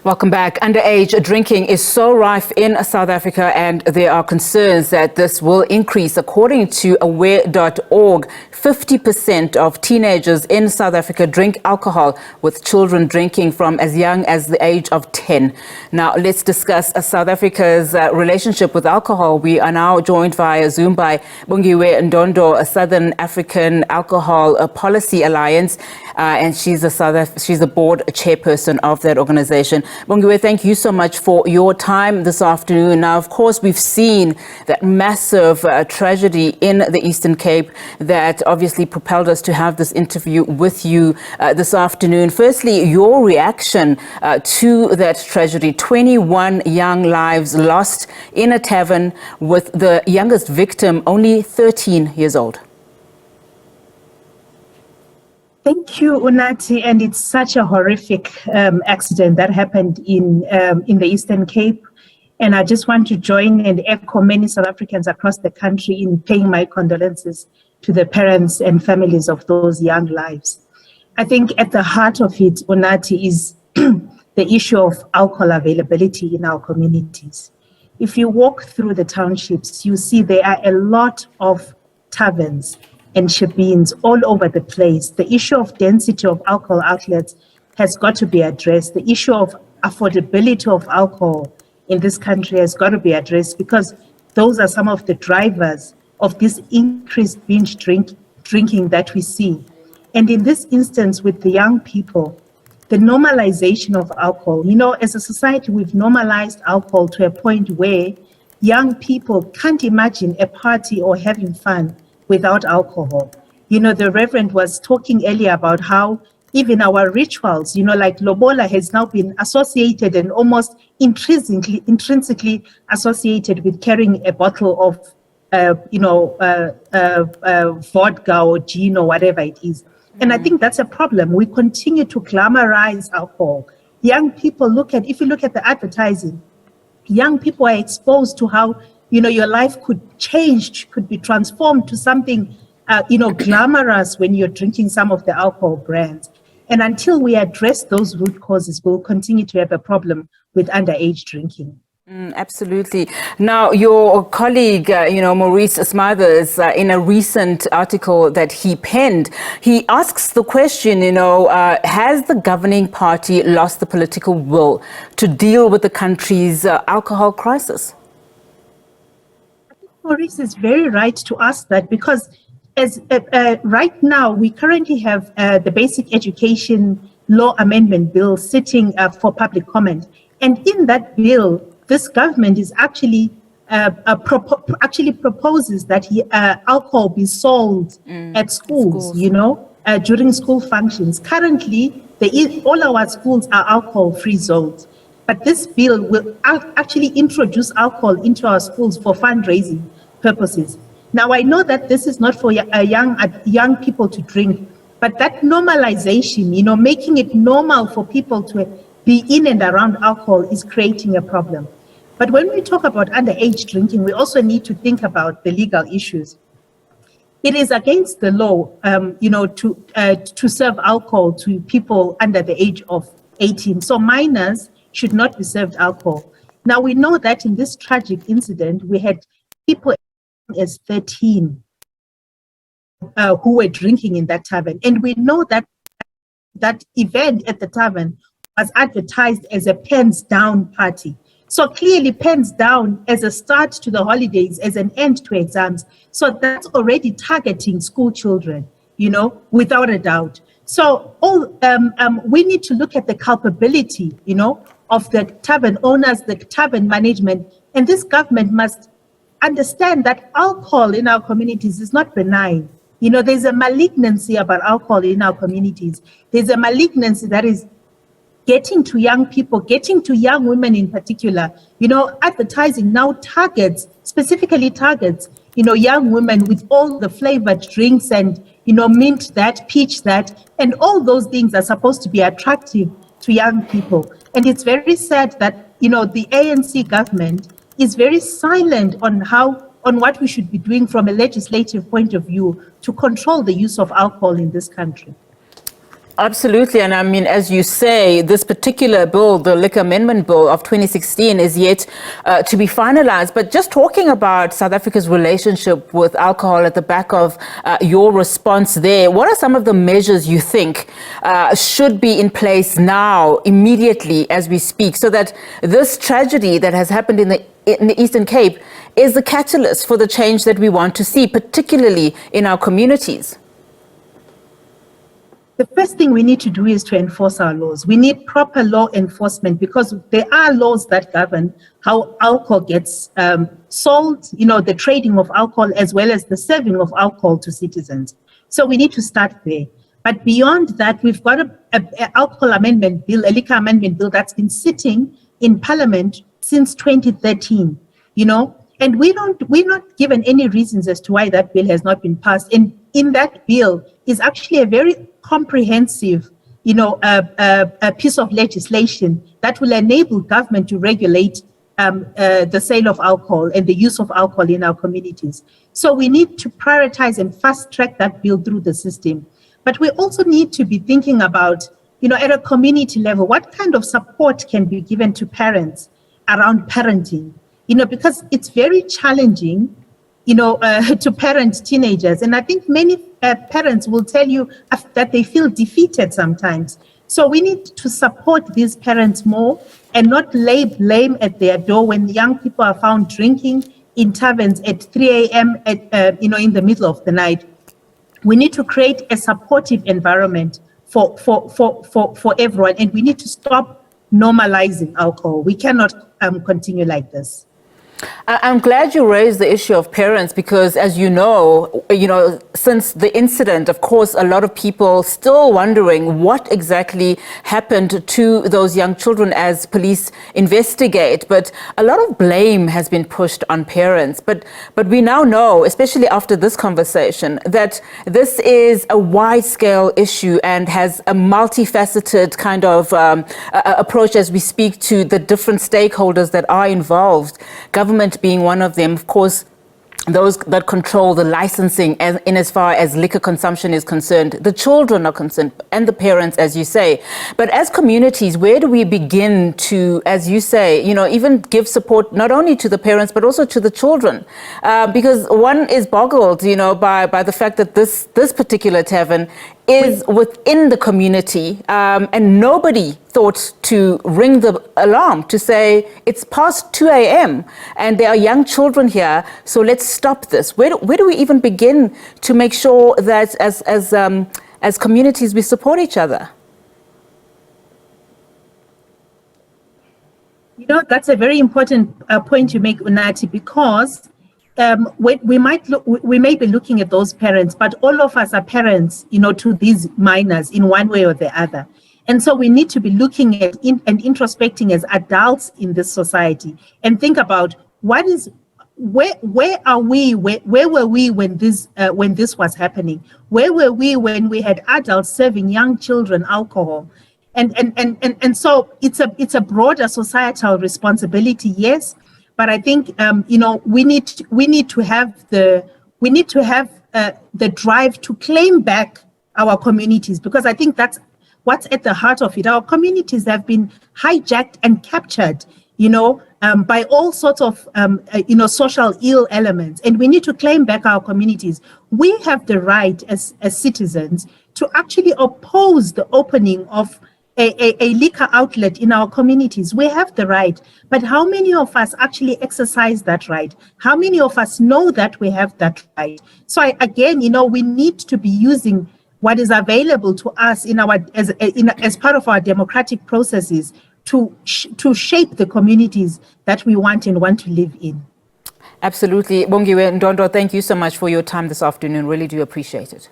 Welcome back. Underage drinking is so rife in South Africa, and there are concerns that this will increase. According to aware.org, 50% of teenagers in South Africa drink alcohol, with children drinking from as young as the age of 10. Now, let's discuss South Africa's relationship with alcohol. We are now joined via Zoom by Bongiwe Ndondo, a Southern African Alcohol Policy Alliance, and she's the board chairperson of that organization. Bongiwe, thank you so much for your time this afternoon. Now, of course, we've seen that massive tragedy in the Eastern Cape that obviously propelled us to have this interview with you this afternoon. Firstly, your reaction to that tragedy: 21 young lives lost in a tavern, with the youngest victim only 13 years old. Thank you, Unati. And it's such a horrific accident that happened in the Eastern Cape. And I just want to join and echo many South Africans across the country in paying my condolences to the parents and families of those young lives. I think at the heart of it, Unati, is the issue of alcohol availability in our communities. If you walk through the townships, you see there are a lot of taverns and shebeens all over the place. The issue of density of alcohol outlets has got to be addressed. The issue of affordability of alcohol in this country has got to be addressed, because those are some of the drivers of this increased binge drinking that we see. And in this instance with the young people, the normalization of alcohol, as a society, we've normalized alcohol to a point where young people can't imagine a party or having fun without alcohol. The Reverend was talking earlier about how even our rituals, like Lobola has now been associated and almost intrinsically associated with carrying a bottle of, vodka or gin or whatever it is. And I think that's a problem. We continue to glamorize alcohol. Young people if you look at the advertising, young people are exposed to how your life could change, could be transformed to something, glamorous when you're drinking some of the alcohol brands. And until we address those root causes, we'll continue to have a problem with underage drinking. Absolutely. Now, your colleague, Maurice Smathers, in a recent article that he penned, he asks the question, has the governing party lost the political will to deal with the country's alcohol crisis? Maurice is very right to ask that, because right now we currently have the Basic Education Law Amendment Bill sitting for public comment. And in that bill, this government is actually proposes that alcohol be sold at schools, during school functions. Currently, all our schools are alcohol-free zones. But this bill will actually introduce alcohol into our schools for fundraising purposes. Now, I know that this is not for young people to drink, but that normalization, making it normal for people to be in and around alcohol is creating a problem. But when we talk about underage drinking, we also need to think about the legal issues. It is against the law, to serve alcohol to people under the age of 18. So minors should not be served alcohol. Now, we know that in this tragic incident, we had people as 13 who were drinking in that tavern. And we know that that event at the tavern was advertised as a pens down party. So clearly pens down as a start to the holidays, as an end to exams. So that's already targeting school children, without a doubt. So we need to look at the culpability, of the tavern owners, the tavern management, and this government must understand that alcohol in our communities is not benign. There's a malignancy about alcohol in our communities. There's a malignancy that is getting to young people, getting to young women in particular. Advertising now specifically targets, young women with all the flavored drinks and, mint that, peach that, and all those things are supposed to be attractive to young people. And it's very sad that, the ANC government is very silent on what we should be doing from a legislative point of view to control the use of alcohol in this country. Absolutely. And I mean, as you say, this particular bill, the Liquor Amendment Bill of 2016, is yet to be finalized. But just talking about South Africa's relationship with alcohol at the back of your response there, what are some of the measures you think should be in place now, immediately as we speak, so that this tragedy that has happened in the Eastern Cape is the catalyst for the change that we want to see, particularly in our communities? The first thing we need to do is to enforce our laws. We need proper law enforcement because there are laws that govern how alcohol gets sold, the trading of alcohol as well as the serving of alcohol to citizens. So we need to start there. But beyond that, we've got an alcohol amendment bill, a liquor amendment bill that's been sitting in Parliament since 2013, and we're not given any reasons as to why that bill has not been passed. And in that bill is actually a very comprehensive, a piece of legislation that will enable government to regulate the sale of alcohol and the use of alcohol in our communities. So we need to prioritize and fast track that bill through the system. But we also need to be thinking about, at a community level, what kind of support can be given to parents around parenting, because it's very challenging, to parent teenagers. And I think many parents will tell you that they feel defeated sometimes. So we need to support these parents more and not lay blame at their door when young people are found drinking in taverns at 3 a.m. In the middle of the night. We need to create a supportive environment for everyone, and we need to stop normalizing alcohol. We cannot continue like this. I'm glad you raised the issue of parents because, as you know, since the incident, of course, a lot of people still wondering what exactly happened to those young children as police investigate. But a lot of blame has been pushed on parents. But we now know, especially after this conversation, that this is a wide-scale issue and has a multifaceted kind of approach as we speak to the different stakeholders that are involved. Government being one of them, of course, those that control the licensing in as far as liquor consumption is concerned. The children are concerned and the parents, as you say. But as communities, where do we begin to, as you say, even give support not only to the parents, but also to the children? Because one is boggled, by the fact that this particular tavern is within the community, and nobody thought to ring the alarm to say it's past 2 a.m. and there are young children here, so let's stop this. Where do we even begin to make sure that as communities we support each other? That's a very important point you make, Unati, because we may be looking at those parents, but all of us are parents, to these minors in one way or the other. And so we need to be looking at and introspecting as adults in this society and think about where are we? Where were we when this was happening? Where were we when we had adults serving young children alcohol? And so it's a broader societal responsibility, yes. But I think we need to have the drive to claim back our communities, because I think that's what's at the heart of it. Our communities have been hijacked and captured, by all sorts of social ill elements, and we need to claim back our communities. We have the right as citizens to actually oppose the opening of a liquor outlet in our communities. We have the right, but how many of us actually exercise that right? How many of us know that we have that right? So we need to be using what is available to us as part of our democratic processes to shape the communities that we want and want to live in. Absolutely. Bongiwe Ndondo, thank you so much for your time this afternoon. Really do appreciate it.